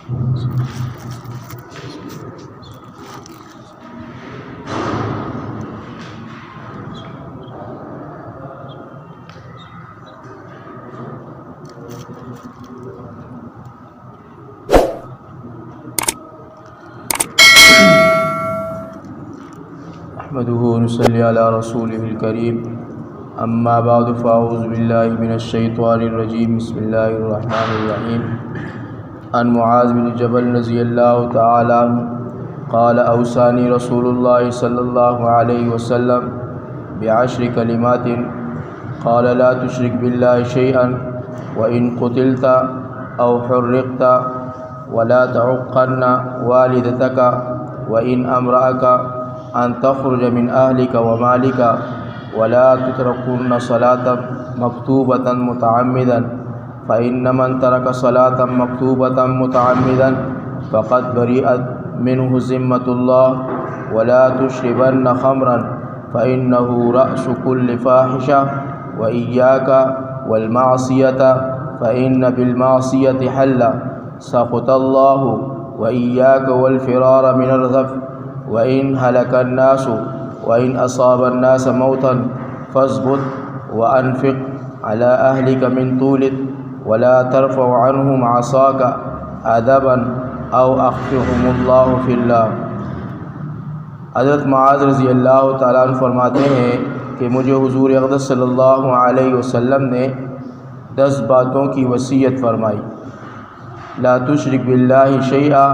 احمدہ ونصلی علی رسولہ الکریم اما بعد فاعوذ باللہ من الشیطان الرجیم بسم اللہ الرحمن الرحیم عن معاذ بن جبل رضی اللہ تعالی عنہ قال اوصانی رسول اللہ صلی اللہ علیہ وسلم بعشر کلمات قال لا تشرک باللہ شیئا وإن قتلت او حرقت ولا تعقن والدتك وإن امرأك ان تخرج من اهلك ومالك ولا تتركن صلاة مكتوبة متعمدا فإن من ترك صلاة مكتوبة متعمدا فقد برئت منه ذمة الله ولا تشربن خمرا فإنه رأس كل فاحشة وإياك والمعصية فإن بالمعصية حل سخط الله وإياك والفرار من الغف وإن هلك الناس وإن أصاب الناس موتا فاثبت وأنفق على أهلك من طولك ولا ترفع عنهم عصاك أدبا أو أخفهم الله في الله۔ حضرت معاذ رضی اللہ تعالیٰ عنہ فرماتے ہیں کہ مجھے حضور اقدس صلی اللہ علیہ وسلم نے 10 باتوں کی وصیت فرمائی۔ لا تشرک باللہ شیئا،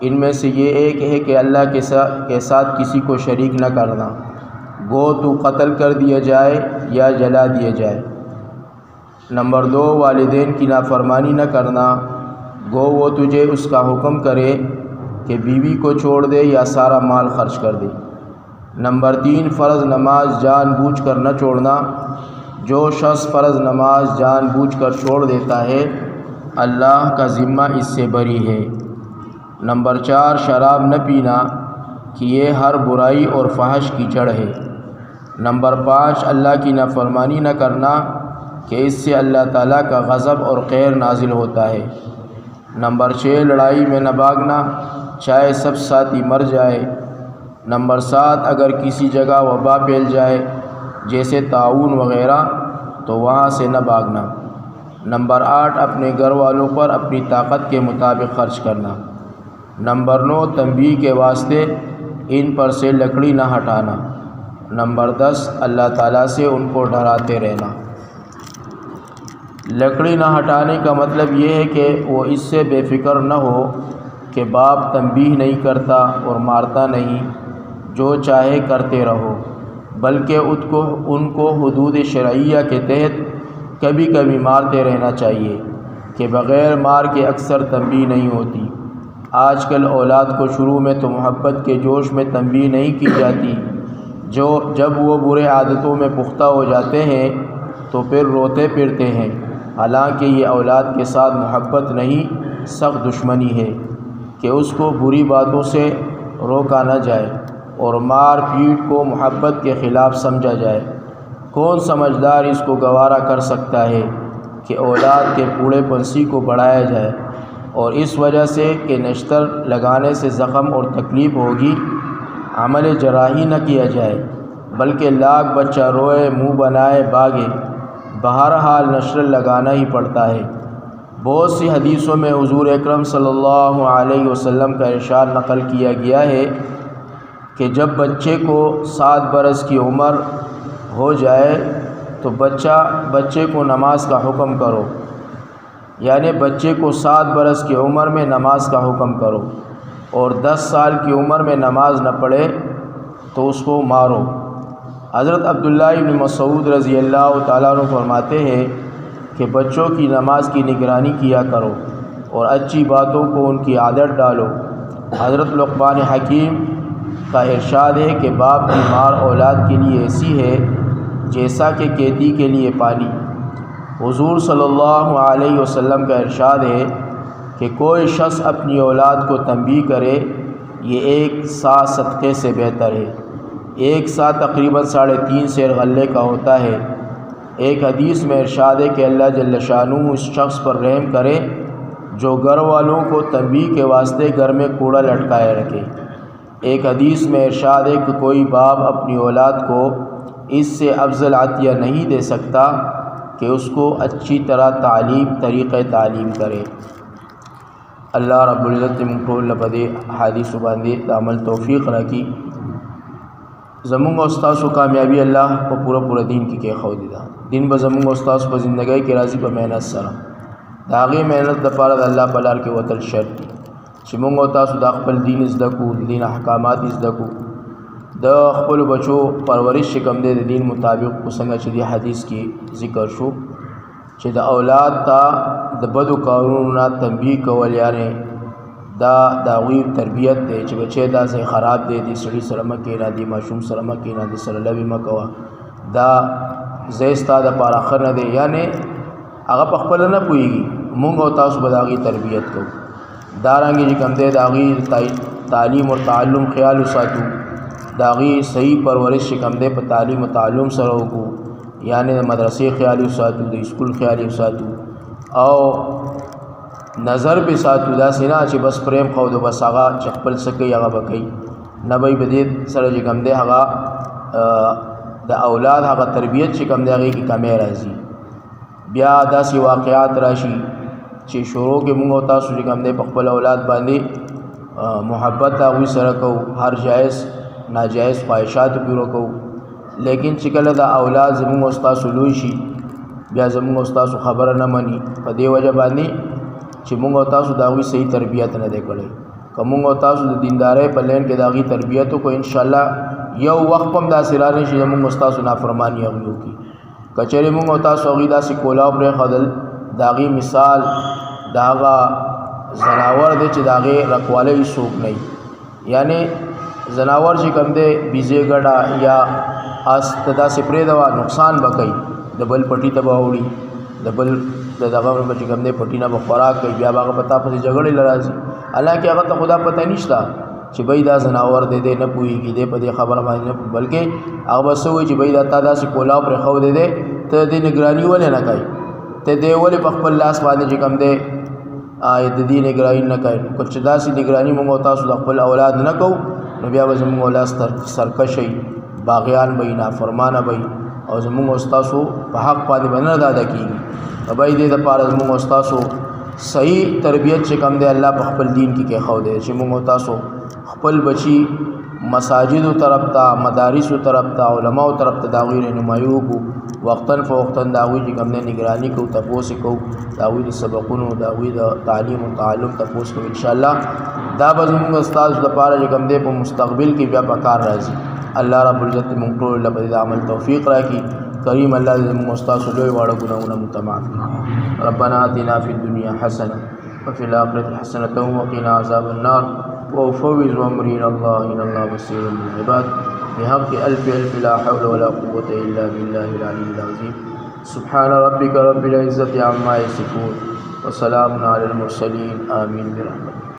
ان میں سے یہ ایک ہے کہ اللہ کے ساتھ کسی کو شریک نہ کرنا، گو تو قتل کر دیا جائے یا جلا دیا جائے۔ نمبر 2، والدین کی نافرمانی نہ کرنا، گو وہ تجھے اس کا حکم کرے کہ بیوی کو چھوڑ دے یا سارا مال خرچ کر دے۔ نمبر 3، فرض نماز جان بوجھ کر نہ چھوڑنا، جو شخص فرض نماز جان بوجھ کر چھوڑ دیتا ہے اللہ کا ذمہ اس سے بری ہے۔ نمبر 4، شراب نہ پینا کہ یہ ہر برائی اور فحش کی جڑ ہے۔ نمبر 5، اللہ کی نافرمانی نہ کرنا کہ اس سے اللہ تعالیٰ کا غضب اور قہر نازل ہوتا ہے۔ نمبر 6، لڑائی میں نہ بھاگنا چاہے سب ساتھی مر جائے۔ نمبر 7، اگر کسی جگہ وبا پھیل جائے جیسے طاعون وغیرہ تو وہاں سے نہ بھاگنا۔ نمبر 8، اپنے گھر والوں پر اپنی طاقت کے مطابق خرچ کرنا۔ نمبر 9، تنبیہ کے واسطے ان پر سے لکڑی نہ ہٹانا۔ نمبر 10، اللہ تعالیٰ سے ان کو ڈراتے رہنا۔ لکڑی نہ ہٹانے کا مطلب یہ ہے کہ وہ اس سے بے فکر نہ ہو کہ باپ تنبیہ نہیں کرتا اور مارتا نہیں، جو چاہے کرتے رہو، بلکہ ان کو حدود شرعیہ کے تحت کبھی کبھی مارتے رہنا چاہیے کہ بغیر مار کے اکثر تنبیہ نہیں ہوتی۔ آج کل اولاد کو شروع میں تو محبت کے جوش میں تنبیہ نہیں کی جاتی، جب وہ برے عادتوں میں پختہ ہو جاتے ہیں تو پھر روتے پھرتے ہیں، حالانکہ یہ اولاد کے ساتھ محبت نہیں سخت دشمنی ہے کہ اس کو بری باتوں سے روکا نہ جائے اور مار پیٹ کو محبت کے خلاف سمجھا جائے۔ کون سمجھدار اس کو گوارا کر سکتا ہے کہ اولاد کے کوڑے پنسی کو بڑھایا جائے اور اس وجہ سے کہ نشتر لگانے سے زخم اور تکلیف ہوگی عمل جراحی نہ کیا جائے، بلکہ لاکھ بچہ روئے منہ بنائے بھاگے، بہرحال نشتر لگانا ہی پڑتا ہے۔ بہت سی حدیثوں میں حضور اکرم صلی اللہ علیہ وسلم کا ارشاد نقل کیا گیا ہے کہ جب بچے کو 7 برس کی عمر ہو جائے تو بچے کو نماز کا حکم کرو، یعنی بچے کو 7 برس کی عمر میں نماز کا حکم کرو، اور 10 سال کی عمر میں نماز نہ پڑھے تو اس کو مارو۔ حضرت عبداللہ بن مسعود رضی اللہ تعالیٰ عنہ فرماتے ہیں کہ بچوں کی نماز کی نگرانی کیا کرو اور اچھی باتوں کو ان کی عادت ڈالو۔ حضرت لقمان حکیم کا ارشاد ہے کہ باپ کی مار اولاد کے لیے ایسی ہے جیسا کہ کیتی کے لیے پانی۔ حضور صلی اللہ علیہ وسلم کا ارشاد ہے کہ کوئی شخص اپنی اولاد کو تنبیہ کرے یہ 1 سا صدقے سے بہتر ہے۔ 1 سا تقریباً 3.5 سیر غلے کا ہوتا ہے۔ ایک حدیث میں ارشاد ہے کہ اللہ جل شانہ اس شخص پر رحم کرے जो घर वालों को तंबीह के वास्ते घर में कूड़ा लटकाए रखे। एक हदीस में इरशाद है कि कोई बाप अपनी औलाद को इससे अफजल अतिया नहीं दे सकता कि उसको अच्छी तरह तरीक़े तालीम करे। अल्लाह रब्बुल इज़्ज़त मुक़ब्ल पदे हदीस बांधे अमल तौफ़ीक़ रखी। ज़मूंग उस्ताद कामयाबी अल्लाह को पूरा दीन की के खौ दा दिन ब ज़मूंग उस्ताद पर ज़िंदगी के राज़ी पर मेहनत सरा दागे मेहनत दपारा अल्लाह पलार के वतल शर्त चिमोंग उस्ताद दा खपल दीन इज़्दकू दीन अहकामात इज़्दकू द खपल बच्चों परवरिश कम दे दीन मुताबिक कुसंग चदी हदीस की ज़िक्र शो चे द औलाद ता द बदु कानूना तंबीह कवल याने दावी तरबियत दे चे बच्चे दा से ख़राब दे दी सड़ी सरम के ना दी माशूम सरम के ना दी सरलवी मकवा दा ज़ेस्ता द पारा खन दे याने आगा पखपल न पुईगी मूंग और तासु बदागी तरबियत को दारांगी जी कम दे दागी तालीम और ताल्लुम ख्याल सातू दागी सही परवरिश कम दे पर तालीम और ताल्लुम सरो को यानी मदरसे ख्याल सातू द स्कूल ख्याल सातू और नज़र पे सातू दा सिना चे बस प्रेम खौ दो बस आगा चप्पल सके आगा बकई न भाई बदे sir ji come they Agha the औलाद आगा तरबियत चे कम दे आगे की कमे राजी ब्या दासी वाक़यात राशि चे शुरू के मुँह होता सुजी कम दे पखपल औलाद बांधे मोहब्बत आगुई सरको हर जायज़ नाजायज़ ख्वाहिशात पूरा को लेकिन चिकल दा औलाद ज़मूंग उस्ताद सुलूशी ब्या ज़मूंग उस्ताद खबर न मनी पदे वजह बांधे चे मूंग उस्ताद दागी सही तरबियत न दे करे कमूंग उस्ताद दीनदारे पलेन के दागी तरबियत को इंशाल्लाह यौ वक्त पम दा सिराने शी ज़मूंग उस्ताद नाफरमानी अगलियों की कचरे मूंग उस्ताद अगीदा से कोलाव पर खदल दागी मिसाल दागा जनावर दे चे दागे रखवाले ही सूख नहीं यानी जनावर जी कम दे बीजे गड़ा या आस्तदा से प्रे दवा नुकसान बकई दबल पटी तबाउड़ी दबल दगा बच्ची कम दे पटी ना बखराक कई ब्या बागा पता पसी झगड़े लड़ाजी हालांकि अगर तो खुदा पता नहीं था कि भाई दा जनावर दे दे न पुई की दे पदे खबर मानी बल्कि अब बस हुई कि भाई दाता से कोलाव पर खव दे दे तो दे निगरानी वाले न कई ते दे वाले पखपल लास बांधे जी कम दे दी निगरानी न कई कुछ दासी निगरानी मंगोता सुखपल औलाद न कहू नबिया ज़मूंग औलाद सरकश बाग़ियान बई ना फरमाना बई और ज़मूंग उस्तासो बहक पानी बन दादा की भाई दे दपार ज़मूंग उस्तासो सही तरबियत से कम दे अल्लाह पखपल दीन की के खौ दे ज़मूंग उस्तासो खपल बची मसाजिद तरफ ता मदारिस तरफ ता उलमा तरफ ता दावी रहनुमाइयों को वक्तन फ़वक्तन दावी जी कम दे निगरानी को तपोस को दावी सबकुन दावी तालीम और ताल्लुम तपोस को इंशाअल्लाह दाब ज़मूंग उस्ताद दपार जी कम दे पर मुस्तक़बिल की व्या पकार राजी अल्लाह रब्बुल इज़्ज़त मुक़ब्ल पदे अमल तौफ़ीक़ रखी करीम अल्लाह ज़मूंग उस्ताद सुलोई वाड़ा गुनाह मुतमाफ़ रब्बना आतिना फ़िद दुनिया हसना व फ़िल आखिरति हसनतन व क़िना अज़ाबन्नार वफ़व्विज़ अम्री इलल्लाह बसीरुम बिल इबाद बिहक़्क़ि अल्फ़ि ला हौला वला क़ुव्वता इल्ला बिल्लाहिल अलिय्यिल अज़ीम सुब्हान रब्बिका रब्बिल इज़्ज़ति अम्मा यसिफ़ून व सलामुन अलल मुरसलीन आमीन बिरहमतिक।